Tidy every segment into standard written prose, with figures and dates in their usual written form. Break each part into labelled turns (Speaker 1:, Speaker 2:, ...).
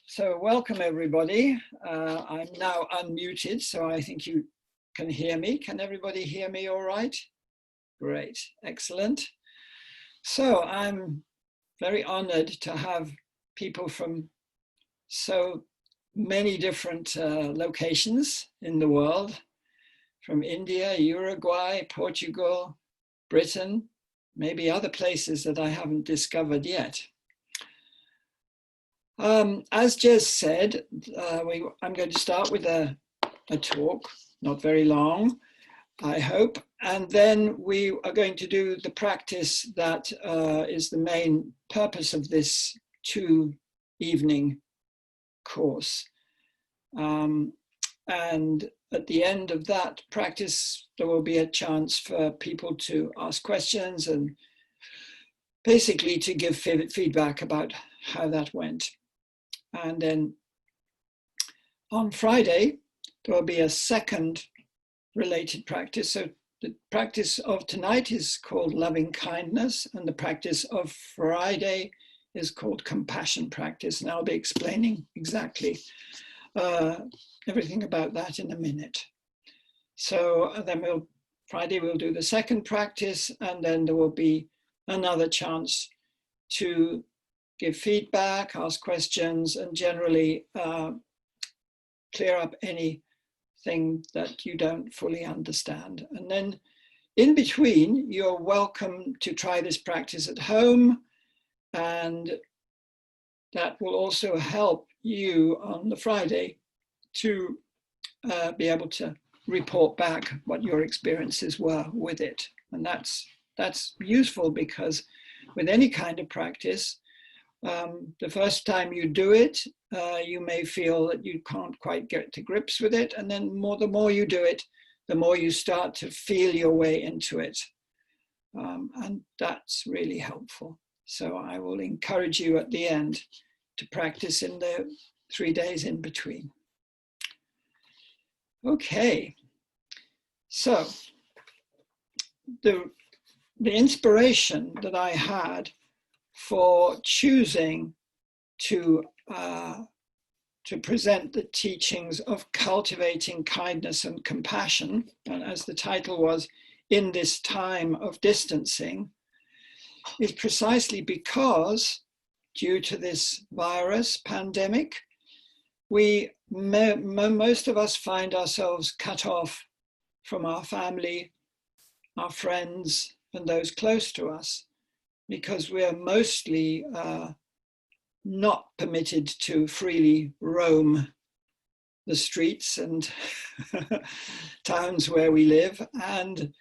Speaker 1: So welcome everybody. I'm now unmuted, so I think you can hear me. Can everybody hear me all right? Great, excellent. So I'm very honored to have people from so many different locations in the world, from India, Uruguay, Portugal, Britain, maybe other places that I haven't discovered yet. As Jez said, I'm going to start with a talk, not very long, I hope, and then we are going to do the practice that is the main purpose of this 2-evening course. And at the end of that practice, there will be a chance for people to ask questions and basically to give feedback about how that went. And then on Friday, there will be a second related practice. So the practice of tonight is called loving kindness, and the practice of Friday is called compassion practice. And I'll be explaining exactly everything about that in a minute. So then Friday we'll do the second practice, and then there will be another chance to give feedback, ask questions, and generally clear up anything that you don't fully understand. And then in between, you're welcome to try this practice at home, and that will also help you on the Friday to be able to report back what your experiences were with it. And that's useful because with any kind of practice, the first time you do it, you may feel that you can't quite get to grips with it. And then the more you do it, the more you start to feel your way into it. And that's really helpful. So I will encourage you at the end to practice in the 3 days in between. Okay. So the inspiration that I had for choosing to present the teachings of cultivating kindness and compassion, and as the title was, in this time of distancing, is precisely because due to this virus pandemic, most of us find ourselves cut off from our family, our friends, and those close to us, because we are mostly not permitted to freely roam the streets and towns where we live. And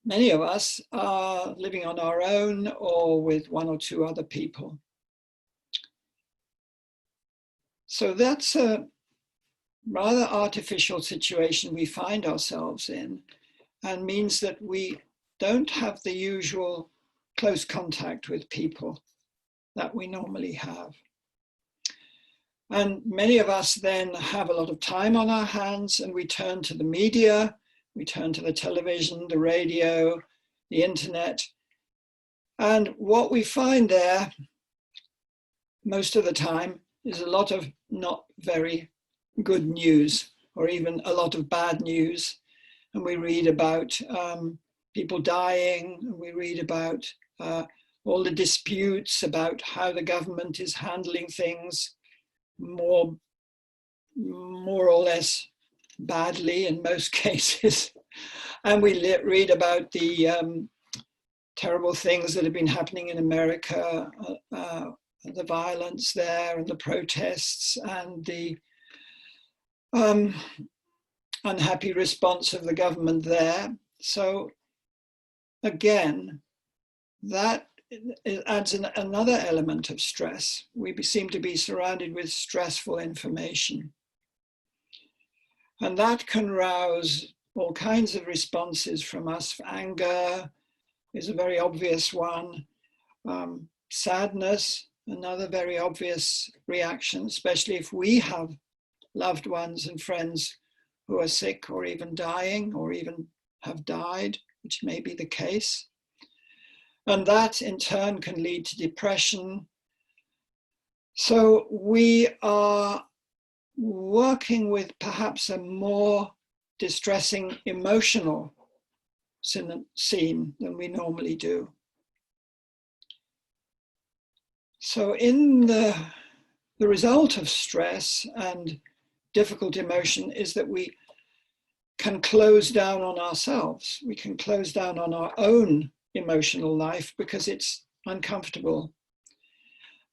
Speaker 1: many of us are living on our own or with 1 or 2 other people. So that's a rather artificial situation we find ourselves in, and means that we don't have the usual close contact with people that we normally have. And many of us then have a lot of time on our hands, and we turn to the media, we turn to the television, the radio, the internet. And what we find there most of the time is a lot of not very good news, or even a lot of bad news. And we read about people dying, and we read about all the disputes about how the government is handling things more or less badly in most cases. And we read about the terrible things that have been happening in America, the violence there and the protests and the unhappy response of the government there. So again, that adds another element of stress. We seem to be surrounded with stressful information. And that can rouse all kinds of responses from us. Anger is a very obvious one. Sadness, another very obvious reaction, especially if we have loved ones and friends who are sick or even dying or even have died, which may be the case. And that in turn can lead to depression, So we are working with perhaps a more distressing emotional scene than we normally do. So in the result of stress and difficult emotion is that we can close down on ourselves. We can close down on our own emotional life because it's uncomfortable.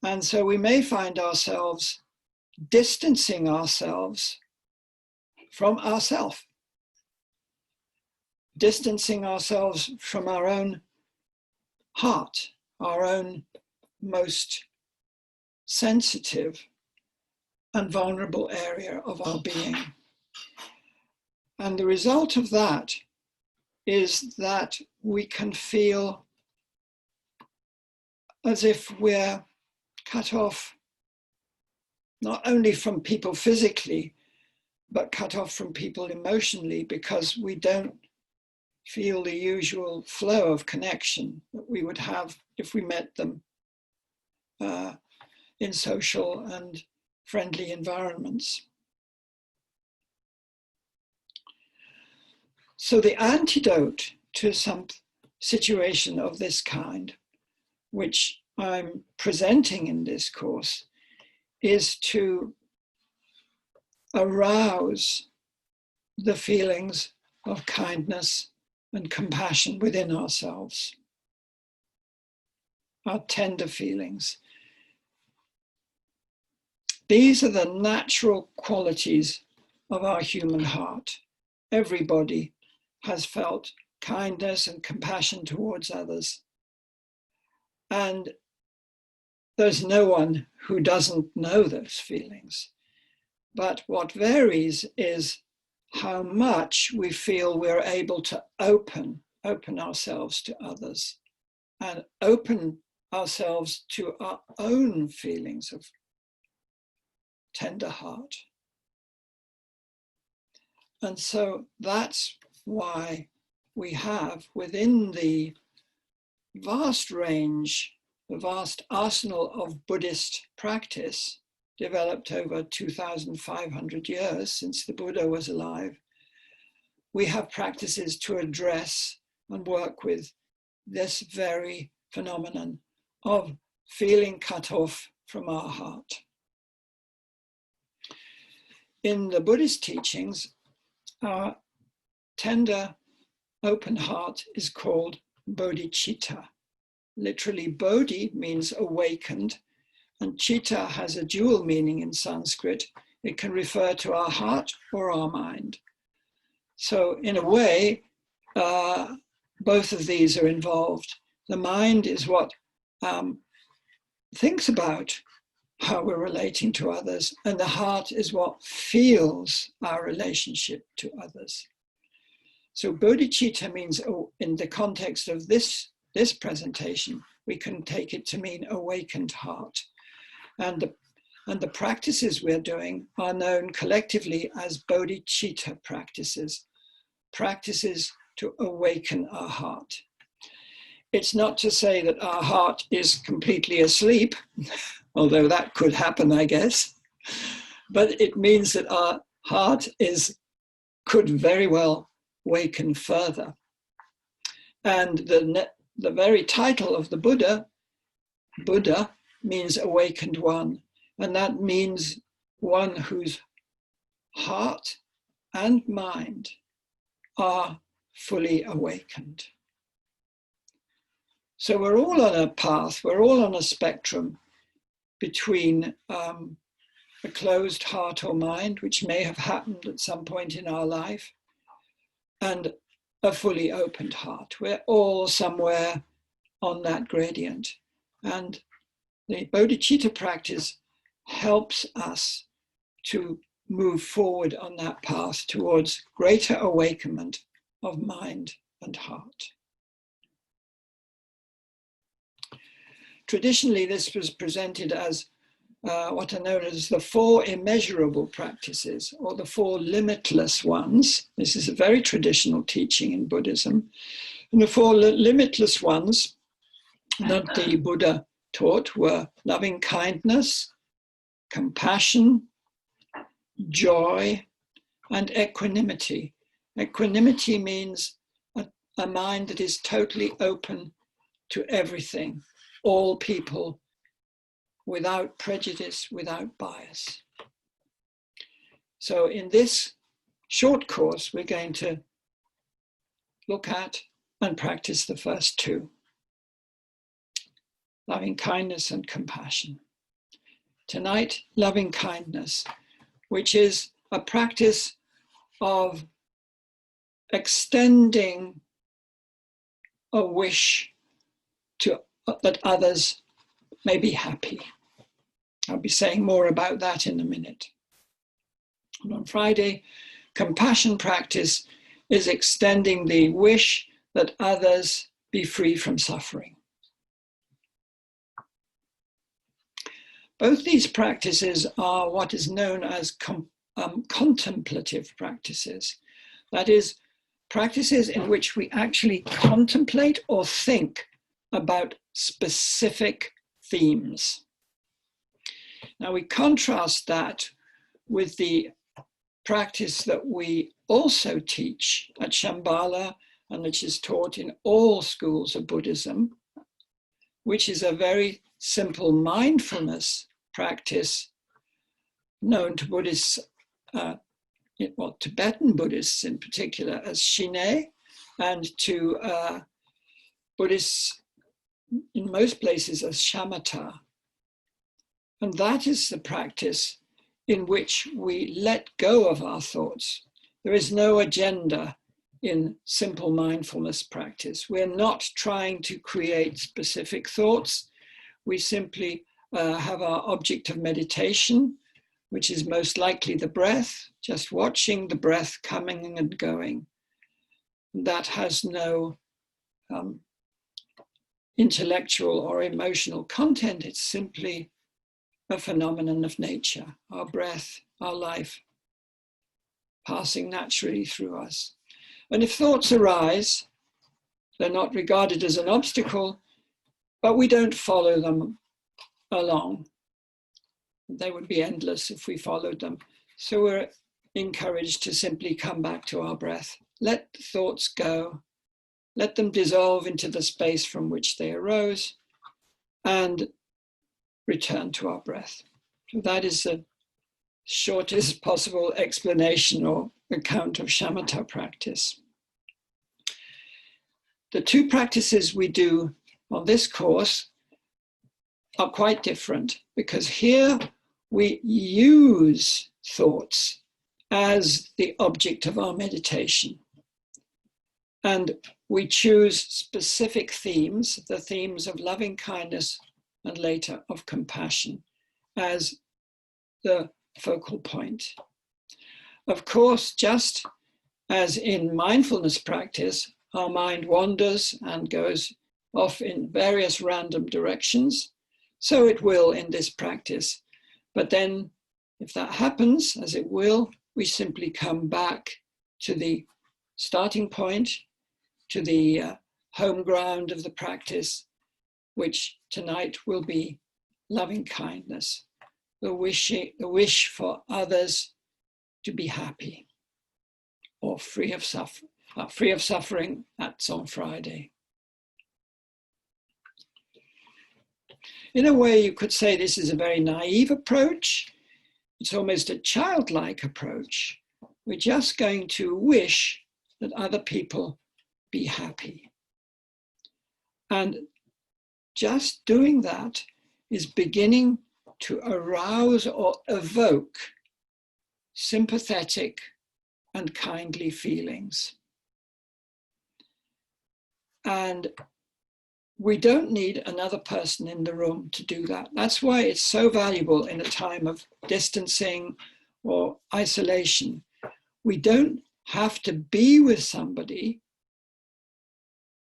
Speaker 1: And so we may find ourselves distancing ourselves from ourself, distancing ourselves from our own heart, our own most sensitive and vulnerable area of our being. And the result of that is that we can feel as if we're cut off, not only from people physically, but cut off from people emotionally, because we don't feel the usual flow of connection that we would have if we met them in social and friendly environments. So the antidote to some situation of this kind, which I'm presenting in this course, is to arouse the feelings of kindness and compassion within ourselves, our tender feelings. These are the natural qualities of our human heart. Everybody has felt kindness and compassion towards others. And there's no one who doesn't know those feelings. But what varies is how much we feel we're able to open ourselves to others and open ourselves to our own feelings of tender heart. And so that's why we have within the vast range, the vast arsenal of Buddhist practice developed over 2,500 years since the Buddha was alive, we have practices to address and work with this very phenomenon of feeling cut off from our heart. In the Buddhist teachings, our tender, open heart is called Bodhichitta. Literally, Bodhi means awakened, and Chitta has a dual meaning in Sanskrit. It can refer to our heart or our mind. So in a way, both of these are involved. The mind is what thinks about how we're relating to others, and the heart is what feels our relationship to others. So bodhicitta means, in the context of this presentation, we can take it to mean awakened heart. And the practices we're doing are known collectively as bodhicitta practices, practices to awaken our heart. It's not to say that our heart is completely asleep, although that could happen, I guess, but it means that our heart could very well waken further. And the very title of the Buddha means awakened one, and that means one whose heart and mind are fully awakened. So we're all on a path, we're all on a spectrum between a closed heart or mind, which may have happened at some point in our life, and a fully opened heart. We're all somewhere on that gradient. And the bodhicitta practice helps us to move forward on that path towards greater awakenment of mind and heart. Traditionally, this was presented as what are known as the Four Immeasurable practices, or the Four Limitless ones. This is a very traditional teaching in Buddhism. And the Four Limitless ones that the Buddha taught were loving kindness, compassion, joy, and equanimity. Equanimity means a mind that is totally open to everything, all people, without prejudice, without bias. So in this short course, we're going to look at and practice the first two: loving kindness and compassion. Tonight, loving kindness, which is a practice of extending a wish to that others may be happy. I'll be saying more about that in a minute. And on Friday, compassion practice is extending the wish that others be free from suffering. Both these practices are what is known as contemplative practices. That is, practices in which we actually contemplate or think about specific themes. Now we contrast that with the practice that we also teach at Shambhala and which is taught in all schools of Buddhism, which is a very simple mindfulness practice known to Buddhists, Tibetan Buddhists in particular, as Shine, and to Buddhists in most places as shamatha. And that is the practice in which we let go of our thoughts. There is no agenda in simple mindfulness practice. We're not trying to create specific thoughts. We simply have our object of meditation, which is most likely the breath, just watching the breath coming and going. That has no intellectual or emotional content. It's simply a phenomenon of nature, our breath, our life, passing naturally through us. And if thoughts arise, they're not regarded as an obstacle, but we don't follow them along. They would be endless if we followed them. So we're encouraged to simply come back to our breath. Let the thoughts go. Let them dissolve into the space from which they arose and return to our breath. So that is the shortest possible explanation or account of shamatha practice. The two practices we do on this course are quite different, because here we use thoughts as the object of our meditation. And we choose specific themes, the themes of loving kindness and later of compassion, as the focal point. Of course, just as in mindfulness practice, our mind wanders and goes off in various random directions, so it will in this practice. But then, if that happens, as it will, we simply come back to the starting point, to the home ground of the practice, which tonight will be loving kindness, the wish for others to be happy or free of suffering. That's on Friday. In a way, you could say this is a very naive approach. It's almost a childlike approach. We're just going to wish that other people be happy. And just doing that is beginning to arouse or evoke sympathetic and kindly feelings. And we don't need another person in the room to do that. That's why it's so valuable in a time of distancing or isolation. We don't have to be with somebody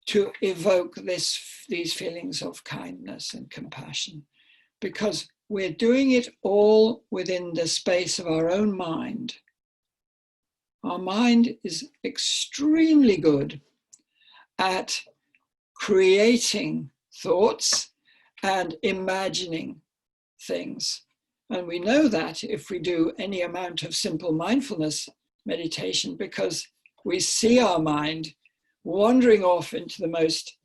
Speaker 1: to evoke these feelings of kindness and compassion, because we're doing it all within the space of our own mind. Our mind is extremely good at creating thoughts and imagining things. And we know that if we do any amount of simple mindfulness meditation, because we see our mind wandering off into the most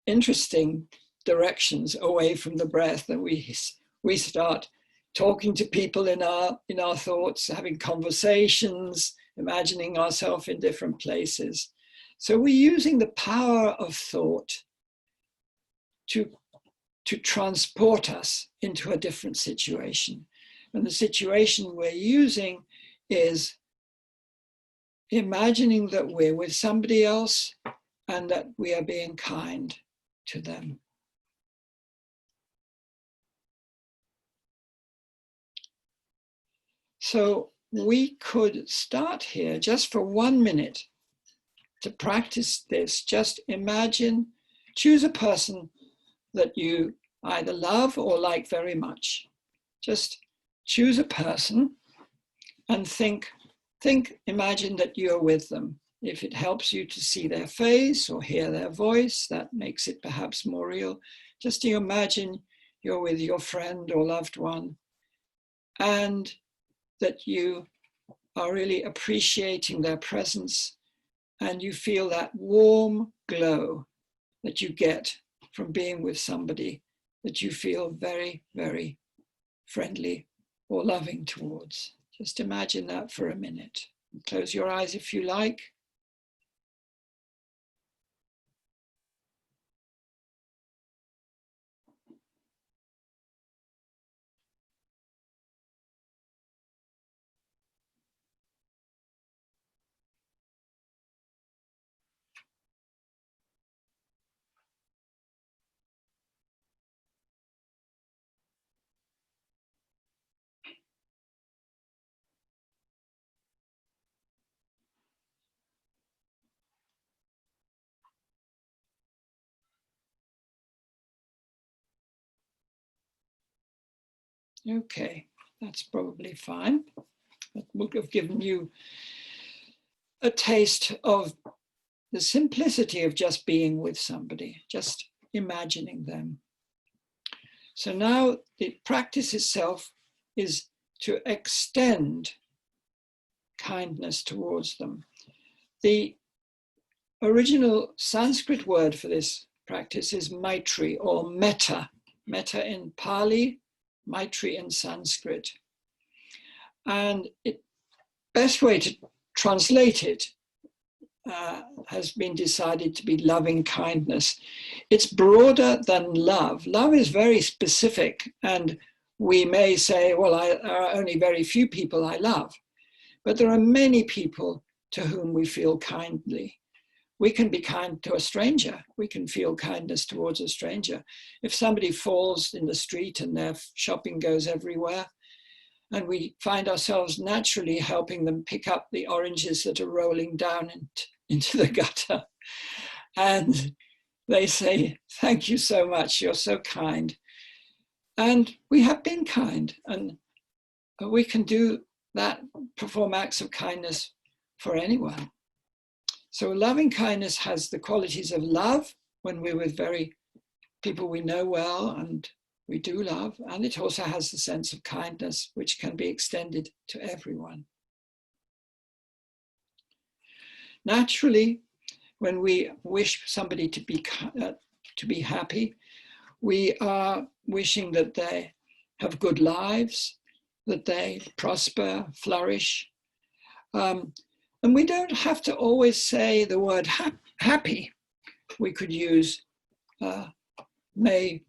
Speaker 1: interesting directions away from the breath, and we start talking to people in our thoughts, having conversations, imagining ourselves in different places. So we're using the power of thought to transport us into a different situation. And the situation we're using is imagining that we're with somebody else and that we are being kind to them. So we could start here just for 1 minute to practice this. Just imagine, choose a person that you either love or like very much. Just choose a person and imagine that you're with them. If it helps you to see their face or hear their voice, that makes it perhaps more real. Just to imagine you're with your friend or loved one, and that you are really appreciating their presence, and you feel that warm glow that you get from being with somebody that you feel very, very friendly or loving towards. Just imagine that for a minute. Close your eyes if you like. Okay, that's probably fine. That would have given you a taste of the simplicity of just being with somebody, just imagining them. So now the practice itself is to extend kindness towards them. The original Sanskrit word for this practice is Maitri or Metta. Metta in Pali, Maitri in Sanskrit. And the best way to translate it has been decided to be loving kindness. It's broader than love. Love is very specific, and we may say, well, there are only very few people I love, but there are many people to whom we feel kindly. We can be kind to a stranger. We can feel kindness towards a stranger. If somebody falls in the street and their shopping goes everywhere, and we find ourselves naturally helping them pick up the oranges that are rolling down into the gutter, and they say, thank you so much, you're so kind. And we have been kind, and we can do that, perform acts of kindness for anyone. So loving kindness has the qualities of love when we're with people we know well and we do love, and it also has the sense of kindness, which can be extended to everyone. Naturally, when we wish somebody to be happy, we are wishing that they have good lives, that they prosper, flourish. And we don't have to always say the word happy. We could use, may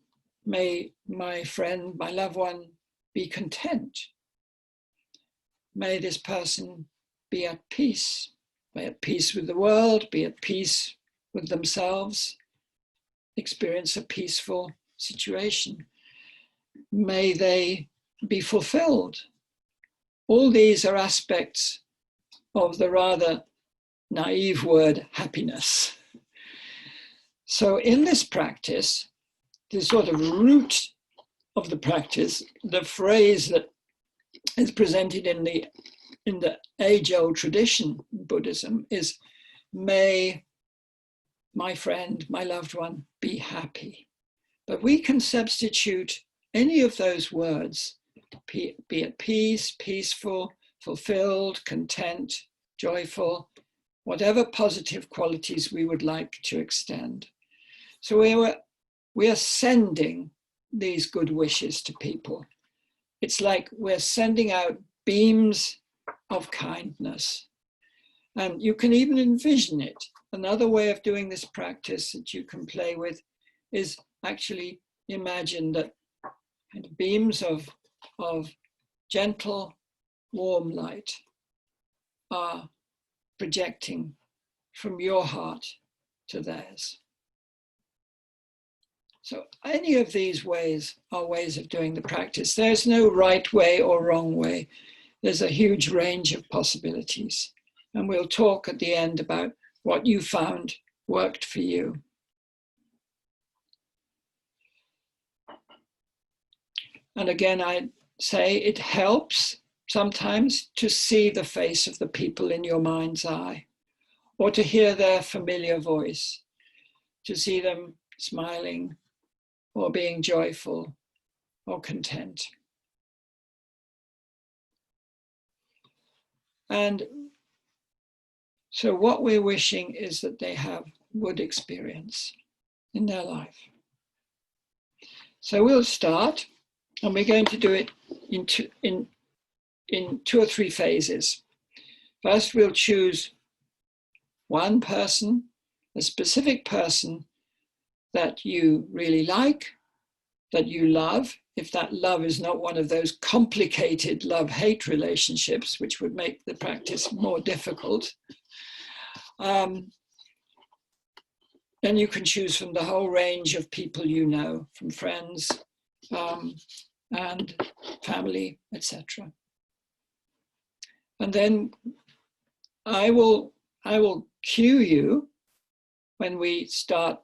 Speaker 1: my friend, my loved one, be content. May this person be at peace with the world, be at peace with themselves, experience a peaceful situation. May they be fulfilled. All these are aspects of the rather naive word happiness. So in this practice, the sort of root of the practice, the phrase that is presented in the age-old tradition in Buddhism is, may my friend, my loved one, be happy. But we can substitute any of those words be at peace, peaceful, fulfilled, content, joyful, whatever positive qualities we would like to extend. So we are sending these good wishes to people. It's like we're sending out beams of kindness. And you can even envision it. Another way of doing this practice that you can play with is actually imagine that beams of gentle, warm light are projecting from your heart to theirs. So any of these ways are ways of doing the practice. There's no right way or wrong way. There's a huge range of possibilities. And we'll talk at the end about what you found worked for you. And again, I say it helps sometimes to see the face of the people in your mind's eye, or to hear their familiar voice, to see them smiling or being joyful or content. And so what we're wishing is that they have good experience in their life. So we'll start, and we're going to do it in two or three phases. First, we'll choose one person, a specific person that you really like, that you love, if that love is not one of those complicated love-hate relationships, which would make the practice more difficult. Then you can choose from the whole range of people you know, from friends and family, etc. And then I will cue you when we start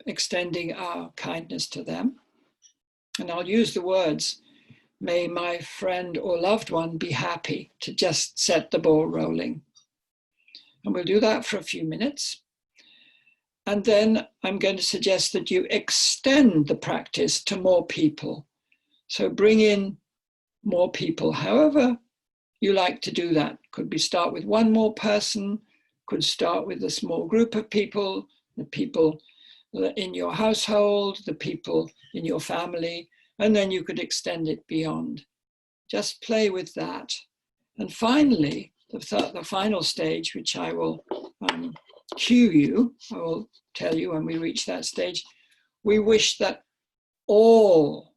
Speaker 1: extending our kindness to them. And I'll use the words, may my friend or loved one be happy, to just set the ball rolling. And we'll do that for a few minutes. And then I'm going to suggest that you extend the practice to more people. So bring in more people, however you like to do that. Could be start with one more person, could start with a small group of people, the people in your household, the people in your family, and then you could extend it beyond. Just play with that. And finally, the final stage, which I will cue you, I will tell you when we reach that stage, we wish that all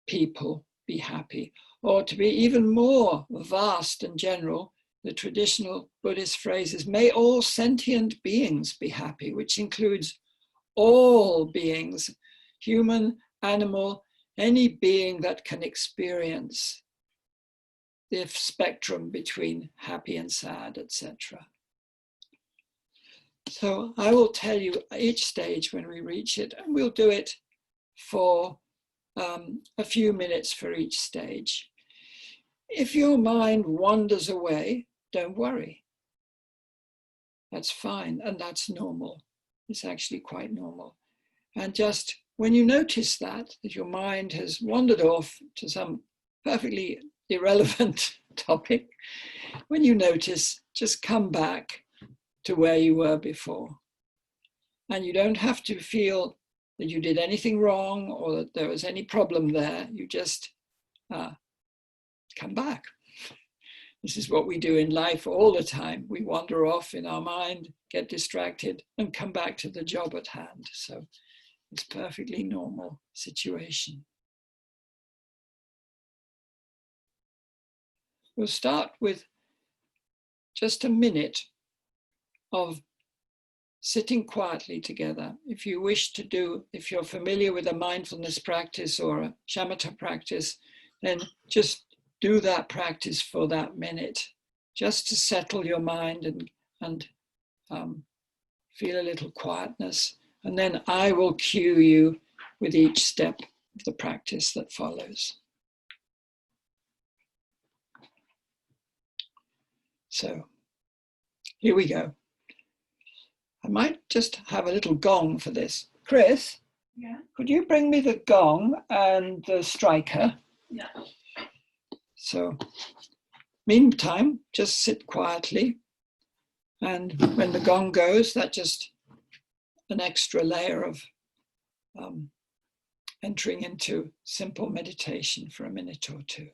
Speaker 1: people be happy, or to be even more vast and general, the traditional Buddhist phrase is, may all sentient beings be happy, which includes all beings, human, animal, any being that can experience the spectrum between happy and sad, etc. So I will tell you each stage when we reach it, and we'll do it for a few minutes for each stage. If your mind wanders away, don't worry. That's fine, and that's normal. It's actually quite normal. And just when you notice that your mind has wandered off to some perfectly irrelevant topic, when you notice, just come back to where you were before. And you don't have to feel that you did anything wrong or that there was any problem there. You just come back. This is what we do in life all the time. We wander off in our mind, get distracted, and come back to the job at hand. So it's a perfectly normal situation. We'll start with just a minute of sitting quietly together. If you wish to do, if you're familiar with a mindfulness practice or a shamatha practice, then just do that practice for that minute, just to settle your mind and feel a little quietness. And then I will cue you with each step of the practice that follows. So here we go. I might just have a little gong for this. Chris,
Speaker 2: yeah.
Speaker 1: Could you bring me the gong and the striker?
Speaker 2: Yeah.
Speaker 1: So, meantime, just sit quietly. And when the gong goes, that's just an extra layer of entering into simple meditation for a minute or two.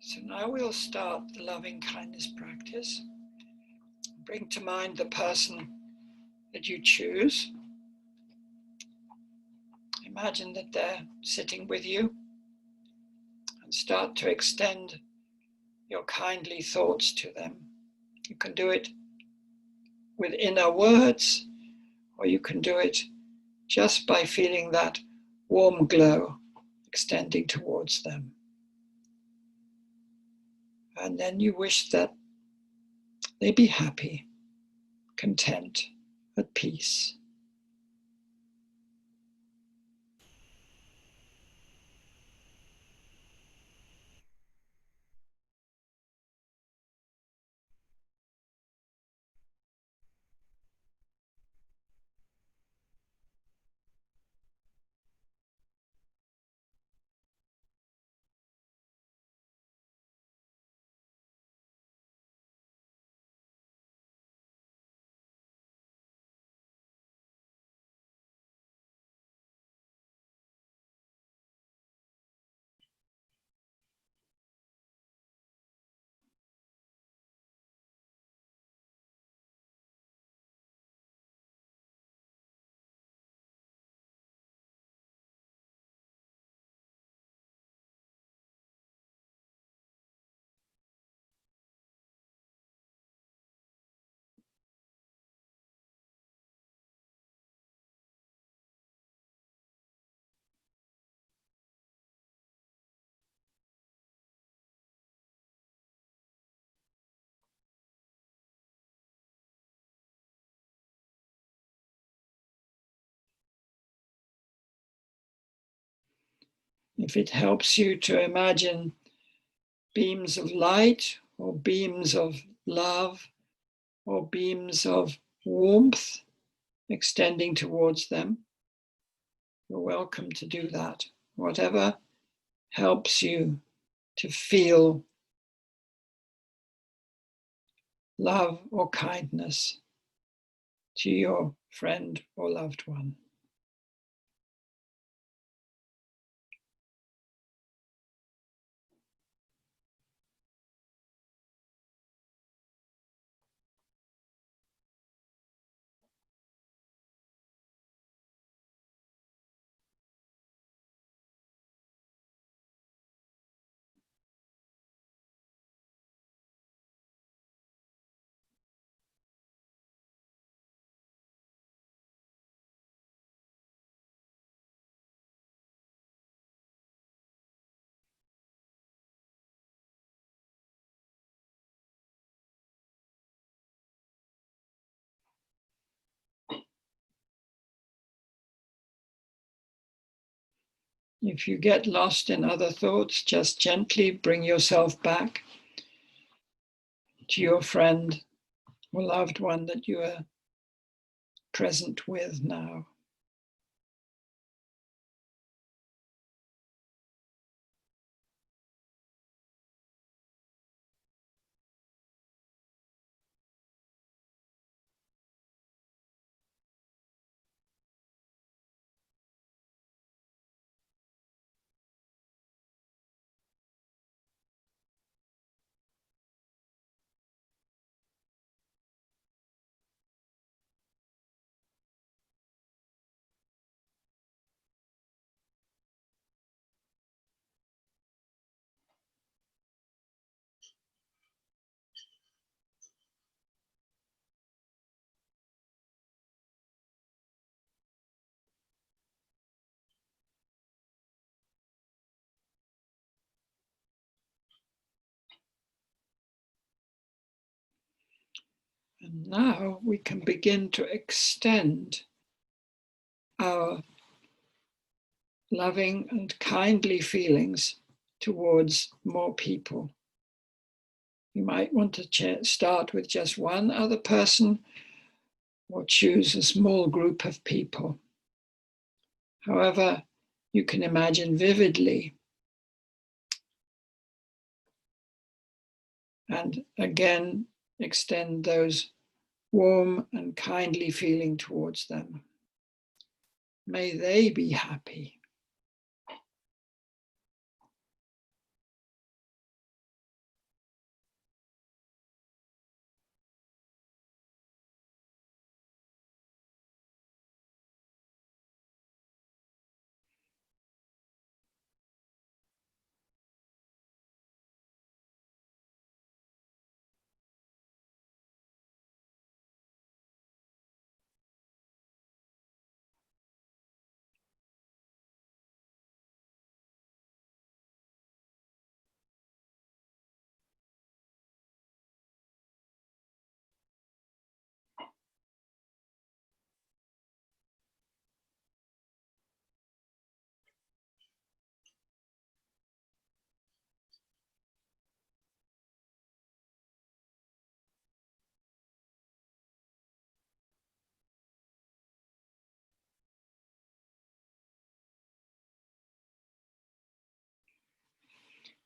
Speaker 1: So now we'll start the loving kindness practice. Bring to mind the person that you choose. Imagine that they're sitting with you and start to extend your kindly thoughts to them. You can do it with inner words, or you can do it just by feeling that warm glow extending towards them. And then you wish that they be happy, content, at peace. If it helps you to imagine beams of light or beams of love or beams of warmth extending towards them, you're welcome to do that. Whatever helps you to feel love or kindness to your friend or loved one. If you get lost in other thoughts, just gently bring yourself back to your friend or loved one that you are present with now. And now we can begin to extend our loving and kindly feelings towards more people. You might want to start with just one other person or choose a small group of people. However, you can imagine vividly. And again, extend those warm and kindly feeling towards them. May they be happy.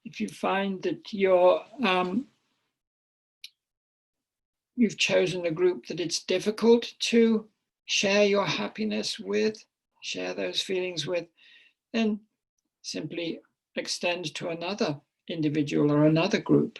Speaker 1: If you find that you've chosen a group that it's difficult to share your happiness with, share those feelings with, then simply extend to another individual or another group.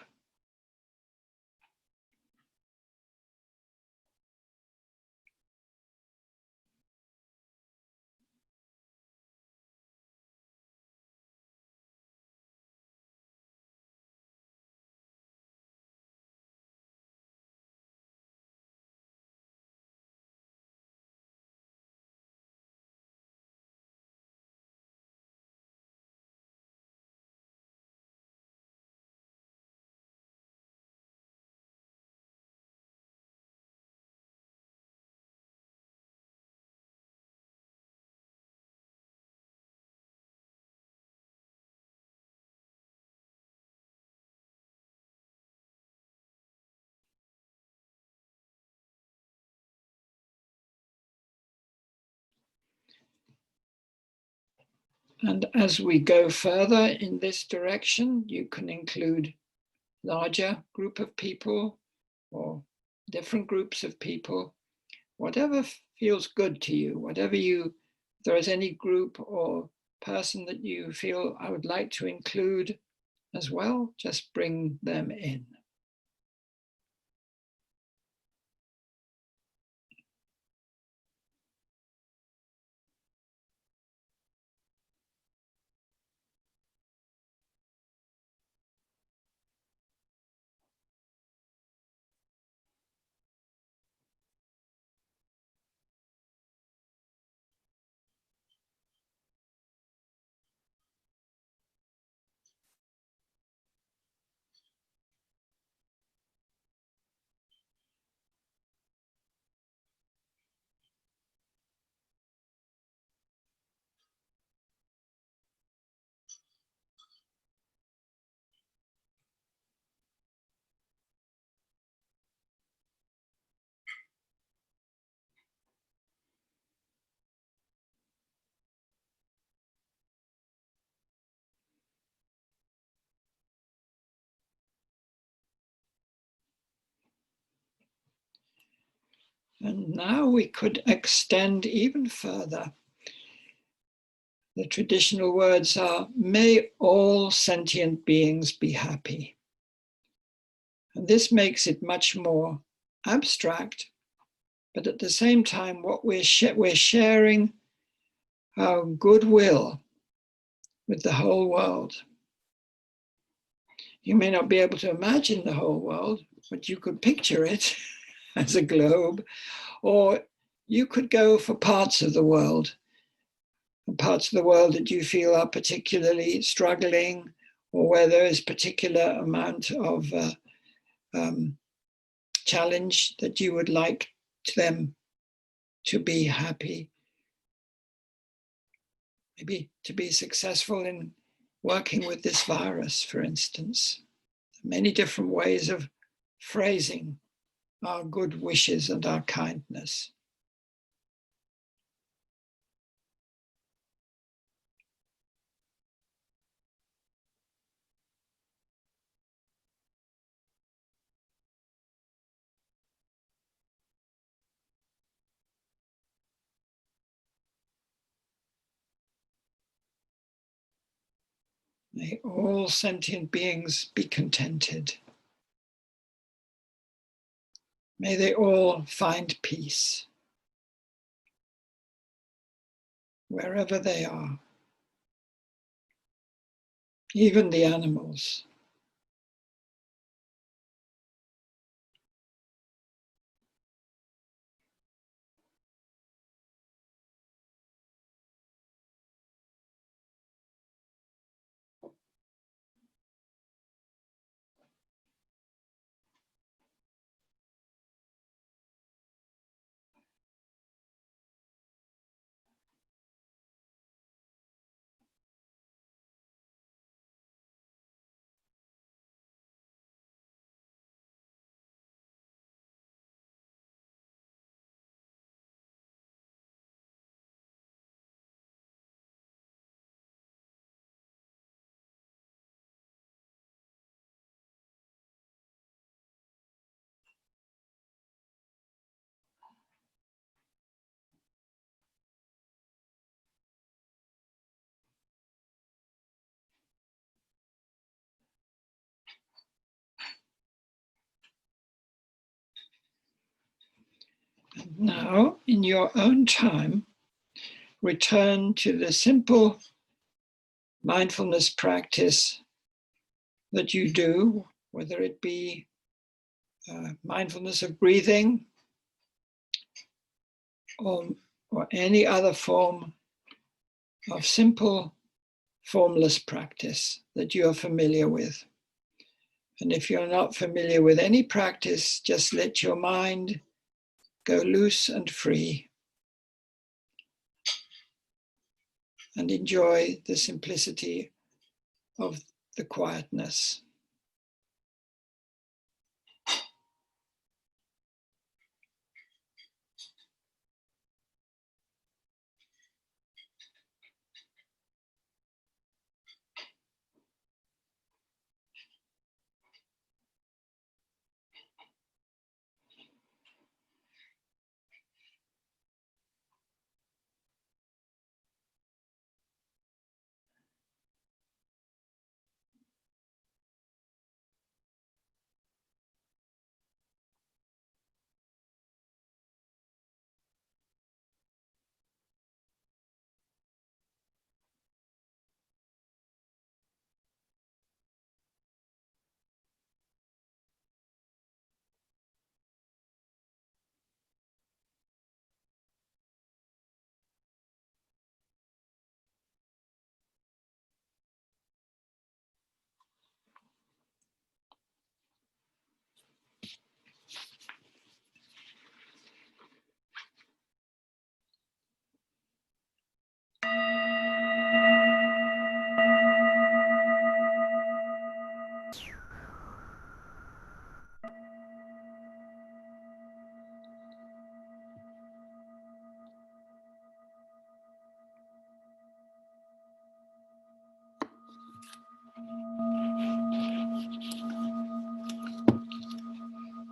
Speaker 1: And as we go further in this direction, you can include larger group of people or different groups of people, whatever feels good to you, if there is any group or person that you feel I would like to include as well, just bring them in. And now we could extend even further. The traditional words are, may all sentient beings be happy. And this makes it much more abstract, but at the same time, what we're sharing our goodwill with the whole world. You may not be able to imagine the whole world, but you could picture it as a globe, or you could go for parts of the world that you feel are particularly struggling, or where there is particular amount of challenge that you would like them to be happy, maybe to be successful in working with this virus, for instance. Many different ways of phrasing our good wishes and our kindness. May all sentient beings be contented. May they all find peace wherever they are, even the animals. And now, in your own time, return to the simple mindfulness practice that you do, whether it be mindfulness of breathing or any other form of simple formless practice that you are familiar with. And if you're not familiar with any practice, just let your mind go loose and free and enjoy the simplicity of the quietness.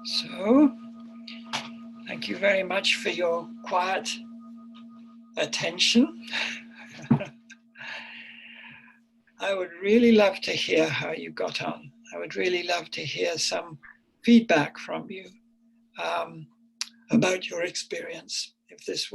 Speaker 1: So, thank you very much for your quiet attention. I would really love to hear how you got on. I would really love to hear some feedback from you about your experience, if this